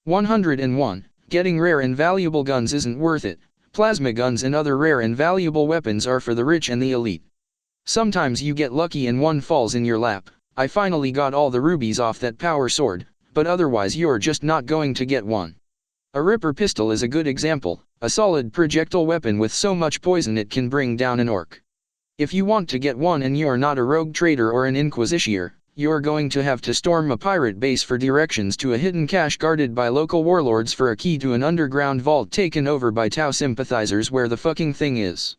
101. Getting rare and valuable guns isn't worth it. Plasma guns and other rare and valuable weapons are for the rich and the elite. Sometimes you get lucky and one falls in your lap. I finally got all the rubies off that power sword, but otherwise you're just not going to get one. A Ripper pistol is a good example, a solid projectile weapon with so much poison it can bring down an orc. If you want to get one and you're not a rogue trader or an inquisitor, you're going to have to storm a pirate base for directions to a hidden cache guarded by local warlords for a key to an underground vault taken over by Tau sympathizers where the fucking thing is.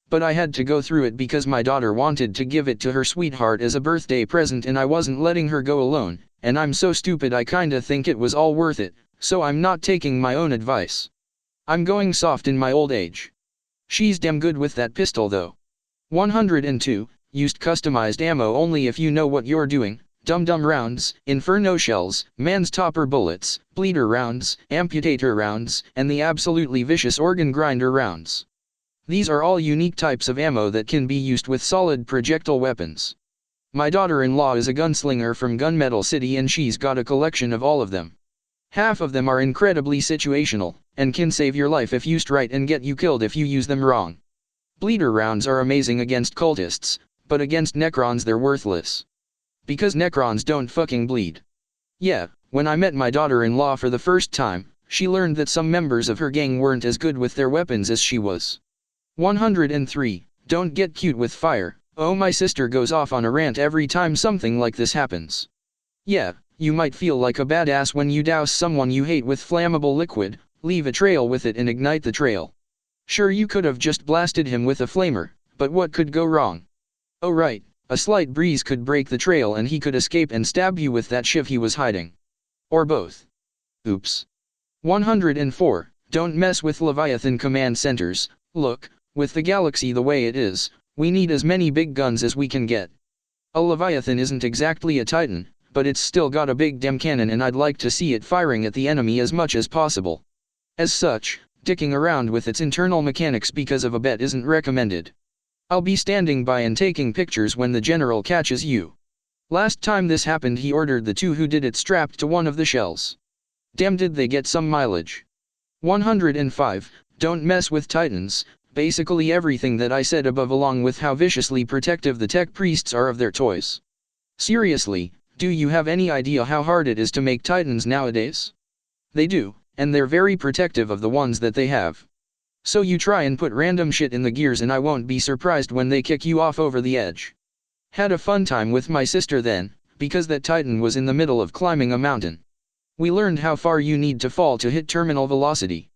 But I had to go through it because my daughter wanted to give it to her sweetheart as a birthday present and I wasn't letting her go alone, and I'm so stupid I kinda think it was all worth it, so I'm not taking my own advice. I'm going soft in my old age. She's damn good with that pistol though. 102. Used customized ammo only if you know what you're doing. Dum-dum rounds, inferno shells, man's topper bullets, bleeder rounds, amputator rounds, and the absolutely vicious organ grinder rounds. These are all unique types of ammo that can be used with solid projectile weapons. My daughter-in-law is a gunslinger from Gunmetal City and she's got a collection of all of them. Half of them are incredibly situational, and can save your life if used right and get you killed if you use them wrong. Bleeder rounds are amazing against cultists, but against Necrons they're worthless. Because Necrons don't fucking bleed. Yeah, when I met my daughter-in-law for the first time, she learned that some members of her gang weren't as good with their weapons as she was. 103. Don't get cute with fire. Oh, my sister goes off on a rant every time something like this happens. Yeah, you might feel like a badass when you douse someone you hate with flammable liquid, leave a trail with it and ignite the trail. Sure, you could have just blasted him with a flamer, but what could go wrong? Oh right, a slight breeze could break the trail and he could escape and stab you with that shiv he was hiding. Or both. Oops. 104. Don't mess with Leviathan command centers. Look, with the galaxy the way it is, we need as many big guns as we can get. A Leviathan isn't exactly a Titan, but it's still got a big damn cannon and I'd like to see it firing at the enemy as much as possible. As such, dicking around with its internal mechanics because of a bet isn't recommended. I'll be standing by and taking pictures when the general catches you. Last time this happened he ordered the two who did it strapped to one of the shells. Damn, did they get some mileage. 105. Don't mess with Titans. Basically everything that I said above along with how viciously protective the tech priests are of their toys. Seriously, do you have any idea how hard it is to make Titans nowadays? They do, and they're very protective of the ones that they have. So you try and put random shit in the gears and I won't be surprised when they kick you off over the edge. Had a fun time with my sister then, because that Titan was in the middle of climbing a mountain. We learned how far you need to fall to hit terminal velocity.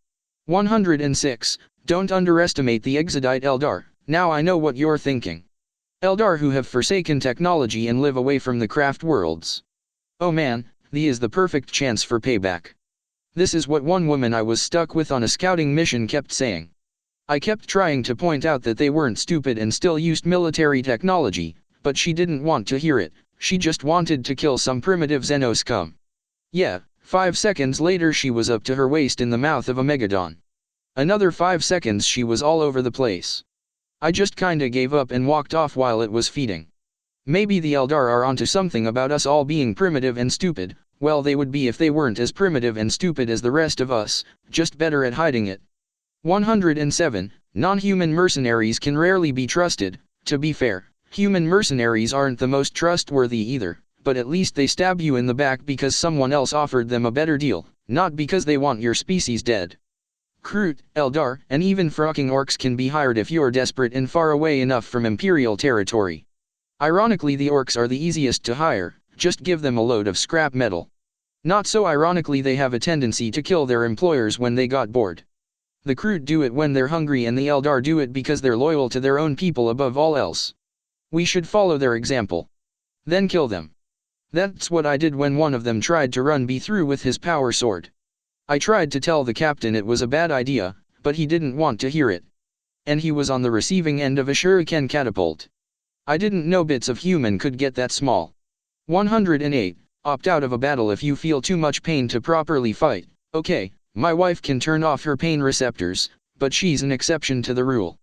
106. Don't underestimate the Exodite Eldar. Now I know what you're thinking. Eldar who have forsaken technology and live away from the craft worlds. Oh man, the is the perfect chance for payback. This is what one woman I was stuck with on a scouting mission kept saying. I kept trying to point out that they weren't stupid and still used military technology, but she didn't want to hear it, she just wanted to kill some primitive Xeno scum. Yeah, 5 seconds later she was up to her waist in the mouth of a megadon. Another 5 seconds she was all over the place. I just kinda gave up and walked off while it was feeding. Maybe the Eldar are onto something about us all being primitive and stupid. Well, they would be if they weren't as primitive and stupid as the rest of us, just better at hiding it. 107. Non-human mercenaries can rarely be trusted. To be fair, human mercenaries aren't the most trustworthy either, but at least they stab you in the back because someone else offered them a better deal, not because they want your species dead. Kroot, Eldar, and even fucking orcs can be hired if you're desperate and far away enough from Imperial territory. Ironically, the orcs are the easiest to hire. Just give them a load of scrap metal. Not so ironically, they have a tendency to kill their employers when they got bored. The Kroot do it when they're hungry and the Eldar do it because they're loyal to their own people above all else. We should follow their example. Then kill them. That's what I did when one of them tried to run me through with his power sword. I tried to tell the captain it was a bad idea, but he didn't want to hear it. And he was on the receiving end of a shuriken catapult. I didn't know bits of human could get that small. 108. Opt out of a battle if you feel too much pain to properly fight. Okay, my wife can turn off her pain receptors, but she's an exception to the rule.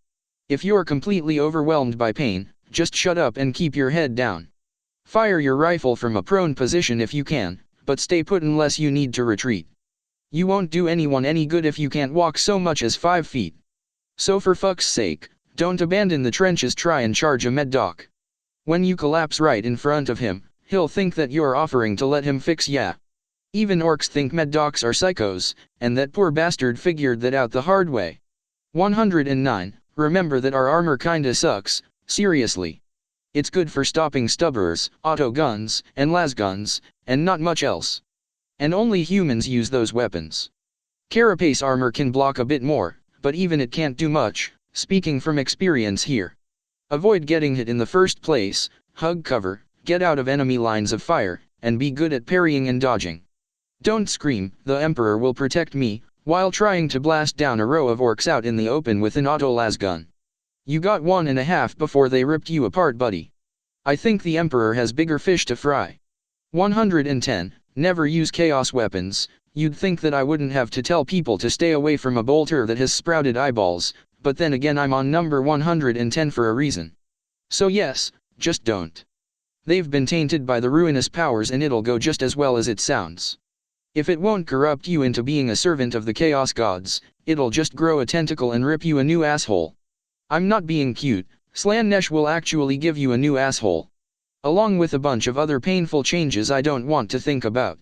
If you're completely overwhelmed by pain, just shut up and keep your head down. Fire your rifle from a prone position if you can, but stay put unless you need to retreat. You won't do anyone any good if you can't walk so much as 5 feet. So for fuck's sake, don't abandon the trenches, try and charge a med doc. When you collapse right in front of him, he'll think that you're offering to let him fix ya. Even orcs think med docs are psychos, and that poor bastard figured that out the hard way. 109. Remember that our armor kinda sucks, seriously. It's good for stopping stubbers, auto guns, and las guns, and not much else. And only humans use those weapons. Carapace armor can block a bit more, but even it can't do much, speaking from experience here. Avoid getting hit in the first place, hug cover, get out of enemy lines of fire, and be good at parrying and dodging. Don't scream, "The Emperor will protect me," while trying to blast down a row of orcs out in the open with an auto las gun. You got 1.5 before they ripped you apart, buddy. I think the Emperor has bigger fish to fry. 110. Never use chaos weapons. You'd think that I wouldn't have to tell people to stay away from a bolter that has sprouted eyeballs, but then again I'm on number 110 for a reason. So yes, just don't. They've been tainted by the ruinous powers and it'll go just as well as it sounds. If it won't corrupt you into being a servant of the chaos gods, it'll just grow a tentacle and rip you a new asshole. I'm not being cute, Slanesh will actually give you a new asshole. Along with a bunch of other painful changes I don't want to think about.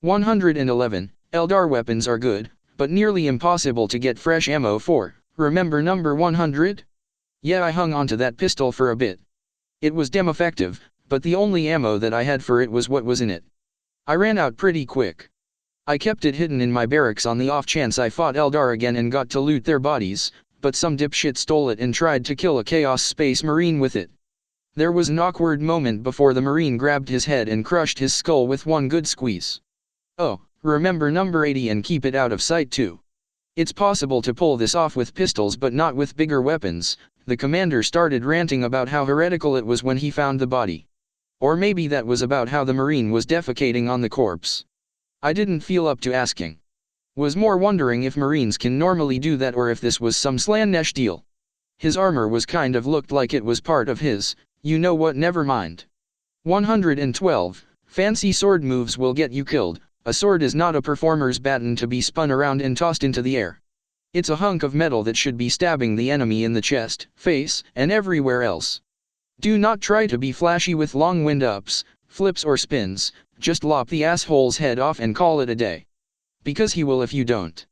111. Eldar weapons are good, but nearly impossible to get fresh ammo for. Remember number 100? Yeah, I hung onto that pistol for a bit. It was damn effective, but the only ammo that I had for it was what was in it. I ran out pretty quick. I kept it hidden in my barracks on the off chance I fought Eldar again and got to loot their bodies, but some dipshit stole it and tried to kill a Chaos Space Marine with it. There was an awkward moment before the Marine grabbed his head and crushed his skull with one good squeeze. Oh, remember number 80 and keep it out of sight too. It's possible to pull this off with pistols but not with bigger weapons. The commander started ranting about how heretical it was when he found the body. Or maybe that was about how the Marine was defecating on the corpse. I didn't feel up to asking. Was more wondering if Marines can normally do that or if this was some Slanesh deal. His armor was kind of looked like it was part of his, you know what, never mind. 112. Fancy sword moves will get you killed. A sword is not a performer's baton to be spun around and tossed into the air. It's a hunk of metal that should be stabbing the enemy in the chest, face, and everywhere else. Do not try to be flashy with long wind-ups, flips or spins, just lop the asshole's head off and call it a day. Because he will if you don't.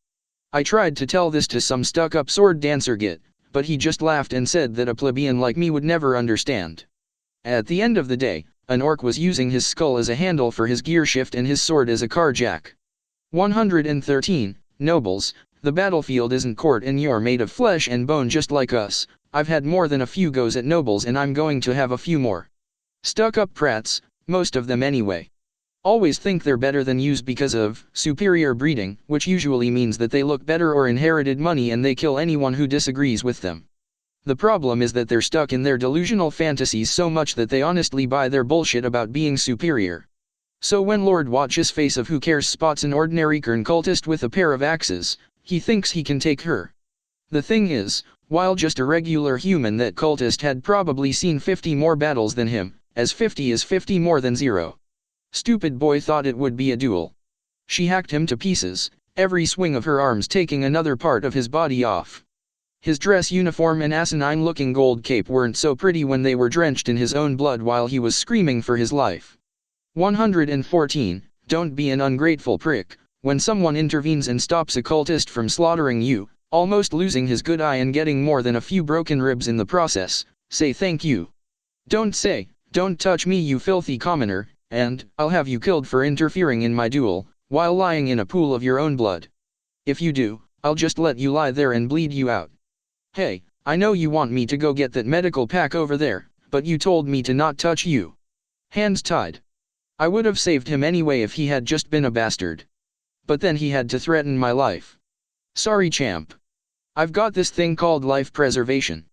I tried to tell this to some stuck-up sword dancer git, but he just laughed and said that a plebeian like me would never understand. At the end of the day, an orc was using his skull as a handle for his gear shift and his sword as a car jack. 113. Nobles, the battlefield isn't court and you're made of flesh and bone just like us. I've had more than a few goes at nobles and I'm going to have a few more. Stuck-up prats, most of them anyway. Always think they're better than yous because of superior breeding, which usually means that they look better or inherited money and they kill anyone who disagrees with them. The problem is that they're stuck in their delusional fantasies so much that they honestly buy their bullshit about being superior. So when Lord Watch's face of who cares spots an ordinary Kern cultist with a pair of axes, he thinks he can take her. The thing is, while just a regular human, that cultist had probably seen 50 more battles than him, as 50 is 50 more than 0. Stupid boy thought it would be a duel. She hacked him to pieces, every swing of her arms taking another part of his body off. His dress uniform and asinine-looking gold cape weren't so pretty when they were drenched in his own blood while he was screaming for his life. 114. Don't be an ungrateful prick. When someone intervenes and stops a cultist from slaughtering you, almost losing his good eye and getting more than a few broken ribs in the process, say thank you. Don't say, "Don't touch me, you filthy commoner," and "I'll have you killed for interfering in my duel," while lying in a pool of your own blood. If you do, I'll just let you lie there and bleed you out. Hey, I know you want me to go get that medical pack over there, but you told me to not touch you. Hands tied. I would have saved him anyway if he had just been a bastard. But then he had to threaten my life. Sorry, champ. I've got this thing called life preservation.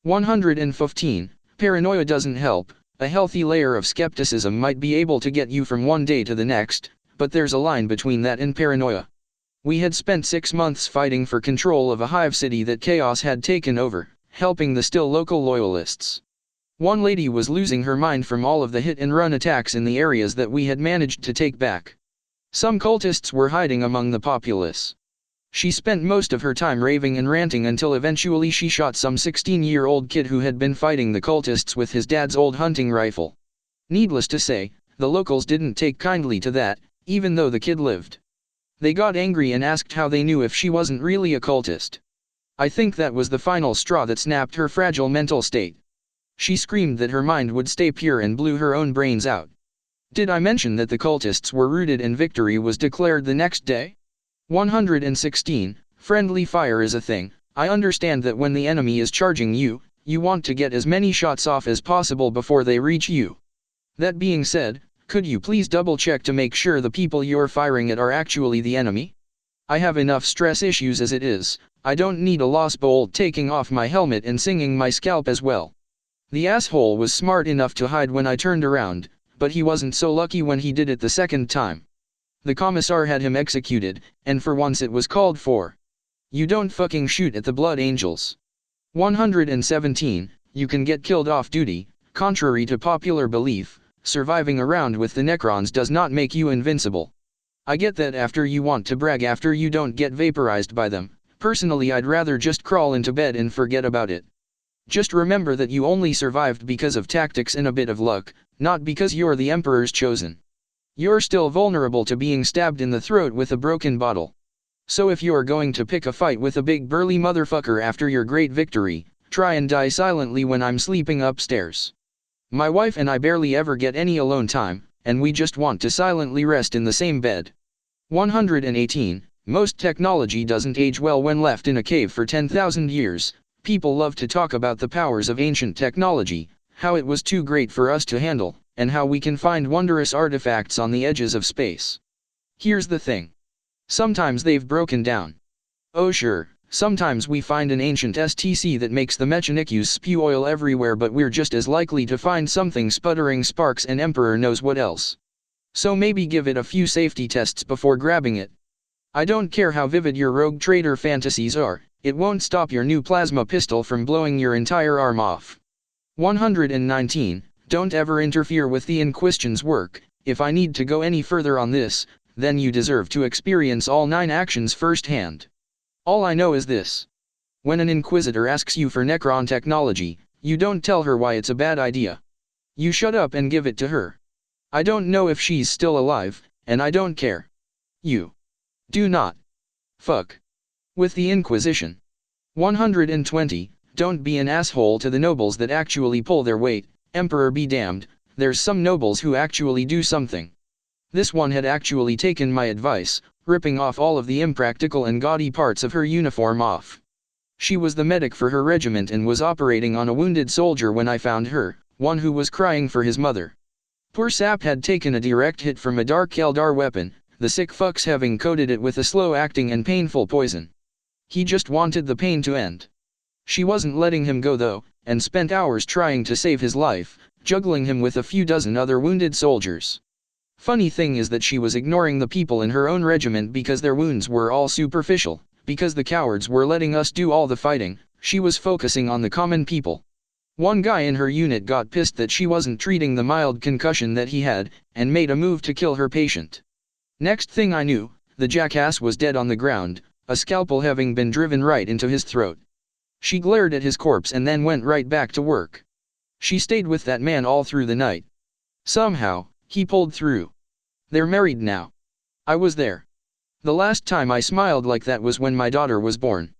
115. Paranoia doesn't help. A healthy layer of skepticism might be able to get you from one day to the next, but there's a line between that and paranoia. We had spent 6 months fighting for control of a hive city that chaos had taken over, helping the still local loyalists. One lady was losing her mind from all of the hit-and-run attacks in the areas that we had managed to take back. Some cultists were hiding among the populace. She spent most of her time raving and ranting until eventually she shot some 16-year-old kid who had been fighting the cultists with his dad's old hunting rifle. Needless to say, the locals didn't take kindly to that, even though the kid lived. They got angry and asked how they knew if she wasn't really a cultist. I think that was the final straw that snapped her fragile mental state. She screamed that her mind would stay pure and blew her own brains out. Did I mention that the cultists were routed and victory was declared the next day? 116. Friendly fire is a thing. I understand that when the enemy is charging you, you want to get as many shots off as possible before they reach you. That being said, could you please double check to make sure the people you're firing at are actually the enemy? I have enough stress issues as it is. I don't need a lost bolt taking off my helmet and singing my scalp as well. The asshole was smart enough to hide when I turned around, but he wasn't so lucky when he did it the second time. The commissar had him executed, and for once it was called for. You don't fucking shoot at the Blood Angels. 117. You can get killed off duty. Contrary to popular belief, surviving around with the Necrons does not make you invincible. I get that after you want to brag after you don't get vaporized by them. Personally, I'd rather just crawl into bed and forget about it. Just remember that you only survived because of tactics and a bit of luck, not because you're the Emperor's chosen. You're still vulnerable to being stabbed in the throat with a broken bottle. So if you're going to pick a fight with a big burly motherfucker after your great victory, try and die silently when I'm sleeping upstairs. My wife and I barely ever get any alone time, and we just want to silently rest in the same bed. 118. Most technology doesn't age well when left in a cave for 10,000 years. People love to talk about the powers of ancient technology, how it was too great for us to handle, and how we can find wondrous artifacts on the edges of space. Here's the thing. Sometimes they've broken down. Oh sure, sometimes we find an ancient STC that makes the Mechanics spew oil everywhere, but we're just as likely to find something sputtering sparks and Emperor knows what else. So maybe give it a few safety tests before grabbing it. I don't care how vivid your rogue trader fantasies are, it won't stop your new plasma pistol from blowing your entire arm off. 119. Don't ever interfere with the Inquisition's work. If I need to go any further on this, then you deserve to experience all 9 actions firsthand. All I know is this. When an Inquisitor asks you for Necron technology, you don't tell her why it's a bad idea. You shut up and give it to her. I don't know if she's still alive, and I don't care. You do not fuck with the Inquisition. 120. Don't be an asshole to the nobles that actually pull their weight. Emperor be damned, there's some nobles who actually do something. This one had actually taken my advice, ripping off all of the impractical and gaudy parts of her uniform off. She was the medic for her regiment and was operating on a wounded soldier when I found her, one who was crying for his mother. Poor sap had taken a direct hit from a dark Eldar weapon, the sick fucks having coated it with a slow-acting and painful poison. He just wanted the pain to end. She wasn't letting him go though, and spent hours trying to save his life, juggling him with a few dozen other wounded soldiers. Funny thing is that she was ignoring the people in her own regiment because their wounds were all superficial, because the cowards were letting us do all the fighting. She was focusing on the common people. One guy in her unit got pissed that she wasn't treating the mild concussion that he had, and made a move to kill her patient. Next thing I knew, the jackass was dead on the ground, a scalpel having been driven right into his throat. She glared at his corpse and then went right back to work. She stayed with that man all through the night. Somehow, he pulled through. They're married now. I was there. The last time I smiled like that was when my daughter was born.